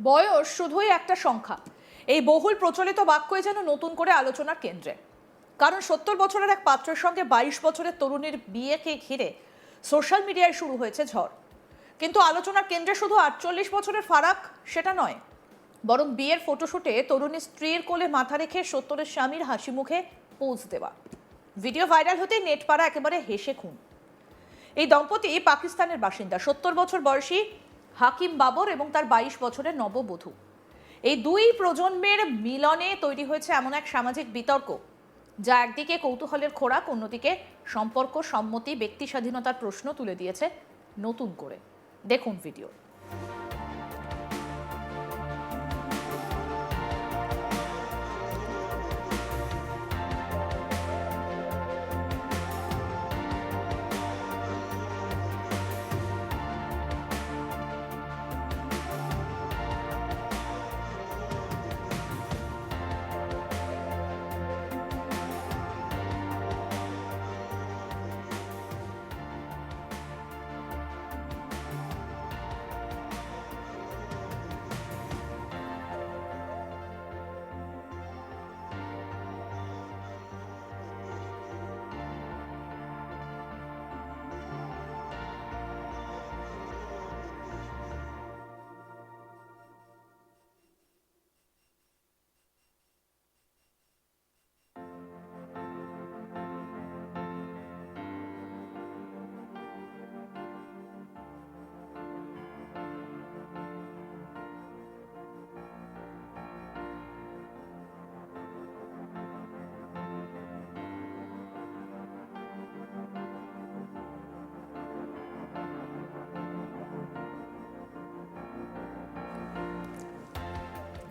বয়স শুধুই একটা সংখ্যা, এই বহুল প্রচলিত বাক্যই যেন নতুন করে আলোচনার কেন্দ্রে। কারণ 70 বছরের এক পাত্রের সঙ্গে 22 বছরের তরুণীর বিয়েকে ঘিরে সোশ্যাল মিডিয়ায় শুরু হয়েছে ঝড়। কিন্তু আলোচনার কেন্দ্রে শুধু 48 বছরের ফারাক সেটা নয়, বরং বিয়ের ফটোশুটে তরুণীর স্ত্রীর কোলে মাথা রেখে 70-এর স্বামীর হাসি মুখে পোজ দেওয়া। ভিডিও ভাইরাল হতেই নেট পাড়া একেবারে হেসে খুন। এই দম্পতি পাকিস্তানের বাসিন্দা, 70 বছর বয়সী হাকিম বাবর এবং তার 22 বছরের নববধূ। এই দুই প্রজন্মের মিলনে তৈরি হয়েছে এমন এক সামাজিক বিতর্ক, যা একদিকে কৌতূহলের খোরাক, অন্যদিকে সম্পর্ক, সম্মতি, ব্যক্তি স্বাধীনতার প্রশ্ন তুলে দিয়েছে নতুন করে। দেখুন ভিডিও।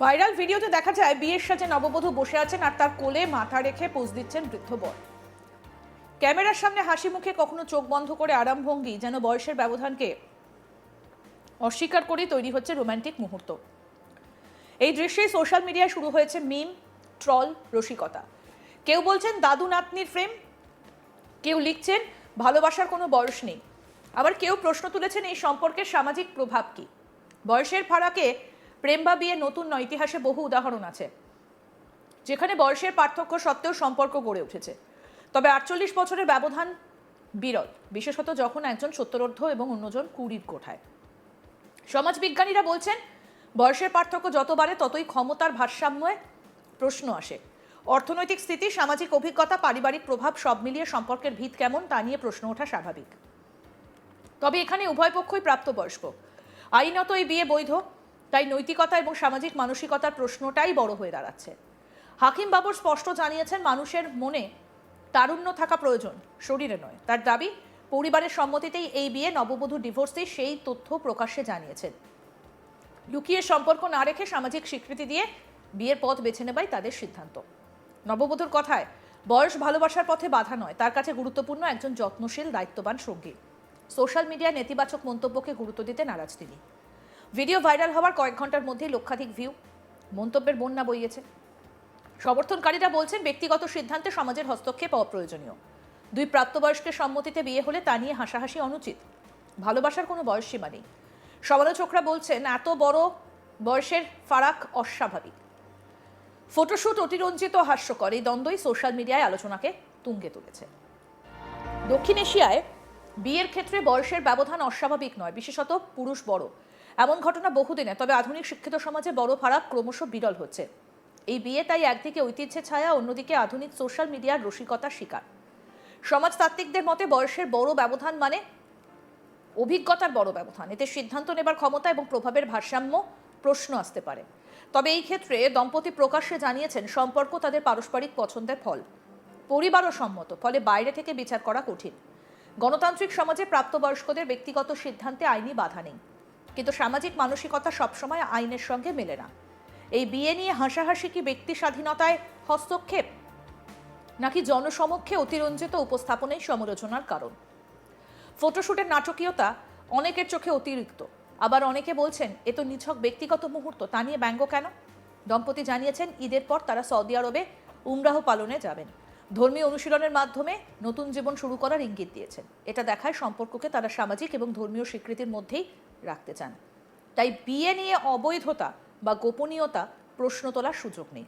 ভাইরাল ভিডিওতে দেখা যায় বিয়ের সাজে নববধূ বসে আছেন আর তার কোলে মাথা রেখে পোজ দিচ্ছেন বৃদ্ধ বর। ক্যামেরার সামনে হাসি মুখে, কখনো চোখ বন্ধ করে আরাম ভঙ্গি, যেন বয়সের ব্যবধানকে অস্বীকার করে তৈরি হচ্ছে রোমান্টিক মুহূর্ত। এই দৃশ্যে সোশ্যাল মিডিয়ায় শুরু হয়েছে মিম, ট্রল, রসিকতা। কেউ বলছেন দাদু নাতনির প্রেম, কেউ লিখছেন ভালোবাসার কোনো বয়স নেই, আবার কেউ প্রশ্ন তুলেছেন এই সম্পর্কের সামাজিক প্রভাব কি। বয়সের ফারাকে প্রেম বা বিয়ে নতুন নয়, ইতিহাসে বহু উদাহরণ আছে যেখানে বয়সের পার্থক্য সত্ত্বেও সম্পর্ক গড়ে উঠেছে। তবে 48 বছরের ব্যবধান বিরল, বিশেষত যখন একজন 70ঊর্ধ্ব এবং অন্যজন 20-র কোঠায়। সমাজবিজ্ঞানীরা বলছেন বয়সের পার্থক্য যত বাড়ে ততই ক্ষমতার ভারসাম্যে প্রশ্ন আসে। অর্থনৈতিক স্থিতি, সামাজিক অভিজ্ঞতা, পারিবারিক প্রভাব সব মিলিয়ে সম্পর্কের ভিত কেমন তা নিয়ে প্রশ্ন ওঠা স্বাভাবিক। তবে এখানে উভয় পক্ষই প্রাপ্তবয়স্ক, আইনত এই বিয়ে বৈধ, তাই নৈতিকতা এবং সামাজিক মানসিকতার প্রশ্নটাই বড় হয়ে দাঁড়াচ্ছে। হাকিম বাবর স্পষ্ট জানিয়েছেন মানুষের মনে তারুণ্য থাকা প্রয়োজন, শরীরে নয়। তার দাবি পরিবারের সম্মতিতেই এই বিয়ে, নববধূ ডিভোর্সে সেই তথ্য প্রকাশ্যে জানিয়েছেন। লুকিয়ে সম্পর্ক না রেখে সামাজিক স্বীকৃতি দিয়ে বিয়ের পথ বেছে নেবাই তাদের সিদ্ধান্ত। নববধূর কথায় বয়স ভালোবাসার পথে বাধা নয়, তার কাছে গুরুত্বপূর্ণ একজন যত্নশীল, দায়িত্ববান সঙ্গী। সোশ্যাল মিডিয়ায় নেতিবাচক মন্তব্যকে গুরুত্ব দিতে নারাজ তিনি। ভিডিও ভাইরাল হওয়ার কয়েক ঘন্টার মধ্যেই লক্ষাধিক ভিউ, মন্তব্যের বন্যা বইয়েছে। সমর্থনকারীরা বলছেন ব্যক্তিগত সিদ্ধান্তে সমাজের হস্তক্ষেপ অপ্রয়োজনীয়। দুই প্রাপ্তবয়স্কের সম্মতিতে বিয়ে হলে তা নিয়ে হাসাহাসি অনুচিত। ভালোবাসার কোনো বয়স সীমা নেই। সমালোচকরা বলছেন এত বড় বয়সের ফারাক অস্বাভাবিক। ফটোশুট অতিরঞ্জিত, হাস্যকর, এই দ্বন্দ্বই সোশ্যাল মিডিয়ায় আলোচনাকে তুঙ্গে তুলেছে। দক্ষিণ এশিয়ায় বিয়ের ক্ষেত্রে বয়সের ব্যবধান অস্বাভাবিক নয়, বিশেষত পুরুষ বড়, এমন ঘটনা বহুদিনে। তবে আধুনিক শিক্ষিত সমাজে বড় ফারাক ক্রমশ বিরল হচ্ছে। এই বিয়ে তাই একদিকে ঐতিহ্যের ছায়া, অন্যদিকে আধুনিক সোশ্যাল মিডিয়ার রসিকতার শিকার। সমাজতাত্ত্বিকদের মতে বয়সের বড় ব্যবধান মানে অভিজ্ঞতার বড় ব্যবধান, এতে সিদ্ধান্ত নেবার ক্ষমতা এবং প্রভাবের ভারসাম্য প্রশ্ন আসতে পারে। তবে এই ক্ষেত্রে দম্পতি প্রকাশ্যে জানিয়েছেন সম্পর্ক তাদের পারস্পরিক পছন্দের ফল, পরিবারও সম্মত, ফলে বাইরে থেকে বিচার করা কঠিন। গণতান্ত্রিক সমাজে প্রাপ্তবয়স্কদের ব্যক্তিগত সিদ্ধান্তে আইনি বাধা নেই, কিন্তু সামাজিক মানসিকতা সবসময় আইনের সঙ্গে মেলে না। এই বিয়ে নিয়ে হাসাহাসি কি ব্যক্তি স্বাধীনতায় হস্তক্ষেপ, নাকি জনসমক্ষে অতিরঞ্জিত উপস্থাপনেই সমালোচনার কারণ? ফটোশুটের নাটকীয়তা অনেকের চোখে অতিরিক্ত, আবার অনেকে বলছেন এ তো নিছক ব্যক্তিগত মুহূর্ত, তা নিয়ে ব্যঙ্গ কেন? দম্পতি জানিয়েছেন ঈদের পর তারা সৌদি আরবে উমরাহ পালনে যাবেন। ধর্মীয় অনুশীলনের মাধ্যমে নতুন জীবন শুরু করার ইঙ্গিত দিয়েছেন। এটা দেখায় সম্পর্ককে তারা সামাজিক এবং ধর্মীয় স্বীকৃতির মধ্যেই রাখতে চান। তাই বিয়ে নিয়ে অবৈধতা বা গোপনীয়তা প্রশ্ন তোলার সুযোগ নেই।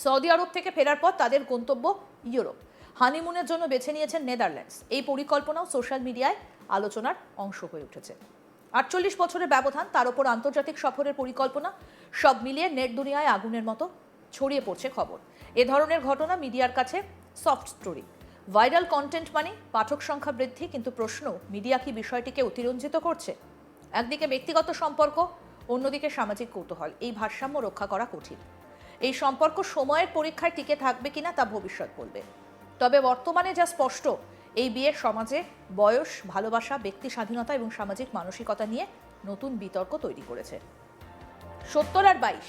সৌদি আরব থেকে ফেরার পর তাদের গন্তব্য ইউরোপ। হানিমুনের জন্য বেছে নিয়েছেন নেদারল্যান্ডস। এই পরিকল্পনাও সোশ্যাল মিডিয়ায় আলোচনার অংশ হয়ে উঠেছে। 48 বছরের ব্যবধান, তার উপর আন্তর্জাতিক সফরের পরিকল্পনা, সব মিলিয়ে নেট দুনিয়ায় আগুনের মতো ছড়িয়ে পড়ছে খবর। এ ধরনের ঘটনা মিডিয়ার কাছে সফট স্টোরি, ভাইরাল কন্টেন্ট মানে পাঠক সংখ্যা বৃদ্ধি, কিন্তু প্রশ্ন, মিডিয়া কি বিষয়টিকে অতিরঞ্জিত করছে? একদিকে ব্যক্তিগত সম্পর্ক, অন্যদিকে সামাজিক কৌতূহল। এই ভারসাম্য রক্ষা করা কঠিন। এই সম্পর্ক সময়ের পরীক্ষায় টিকে থাকবে কিনা তা ভবিষ্যৎ বলবে। তবে বর্তমানে যা স্পষ্ট, এই বিয়ের সমাজে বয়স, ভালোবাসা, ব্যক্তি স্বাধীনতা এবং সামাজিক মানসিকতা নিয়ে নতুন বিতর্ক তৈরি করেছে। 70 আর 22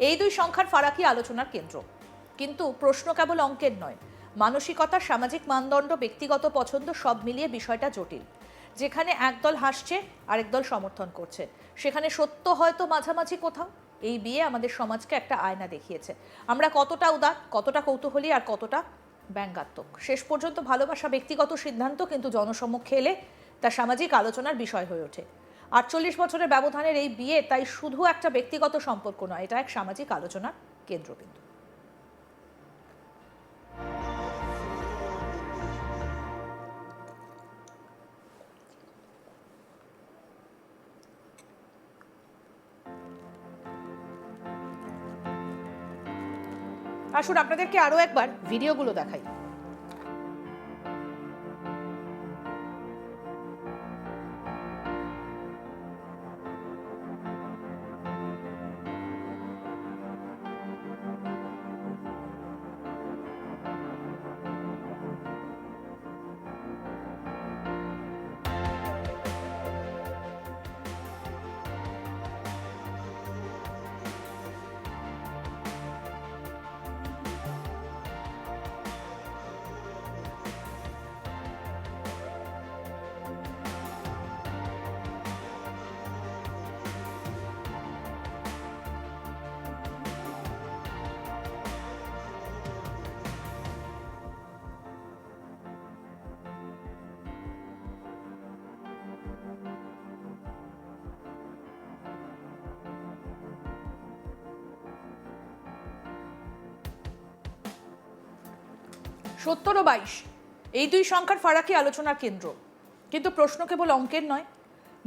এই দুই সংখ্যার ফারাকই আলোচনার কেন্দ্র। কিন্তু প্রশ্ন কেবল অঙ্কের নয়, মানসিকতা, সামাজিক মানদণ্ড, ব্যক্তিগত পছন্দ সব মিলিয়ে বিষয়টা জটিল। যেখানে একদল হাসছে আরেক দল সমর্থন করছে, সেখানে সত্য হয়তো মাঝামাঝি কোথাও। এই বিয়ে আমাদের সমাজকে একটা আয়না দেখিয়েছে। আমরা কতটা উদার, কতটা কৌতূহলী আর কতটা ব্যঙ্গাত্মক। শেষ পর্যন্ত ভালোবাসা ব্যক্তিগত সিদ্ধান্ত, কিন্তু জনসম্মুখে এলে তা সামাজিক আলোচনার বিষয় হয়ে ওঠে। 48 বছরের ব্যবধানের এই বিয়ে তাই শুধু একটা ব্যক্তিগত সম্পর্ক নয়, এটা এক সামাজিক আলোচনার কেন্দ্রবিন্দু। আসুন আপনাদেরকে আরো একবার ভিডিওগুলো দেখাই। সত্তর ও 22 এই দুই সংখ্যার ফারাকই আলোচনার কেন্দ্র। কিন্তু প্রশ্ন কেবল অঙ্কের নয়,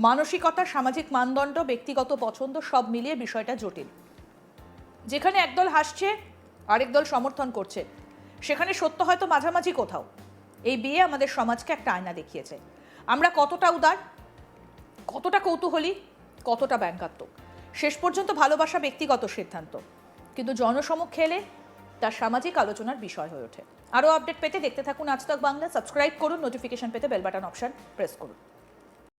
মানসিকতা, সামাজিক মানদণ্ড, ব্যক্তিগত পছন্দ সব মিলিয়ে বিষয়টা জটিল। যেখানে একদল হাসছে আরেক দল সমর্থন করছে, সেখানে সত্য হয়তো মাঝামাঝি কোথাও। এই বিয়ে আমাদের সমাজকে একটা আয়না দেখিয়েছে। আমরা কতটা উদার, কতটা কৌতূহলী, কতটা ব্যঙ্গাত্মক। শেষ পর্যন্ত ভালোবাসা ব্যক্তিগত সিদ্ধান্ত, কিন্তু জনসমক্ষে এলে তার সামাজিক আলোচনার বিষয় হয়ে ওঠে। আরও আপডেট পেতে দেখতে থাকুন আজ তাক বাংলা। সাবস্ক্রাইব করুন, নোটিফিকেশন পেতে বেল বাটন অপশন প্রেস করুন।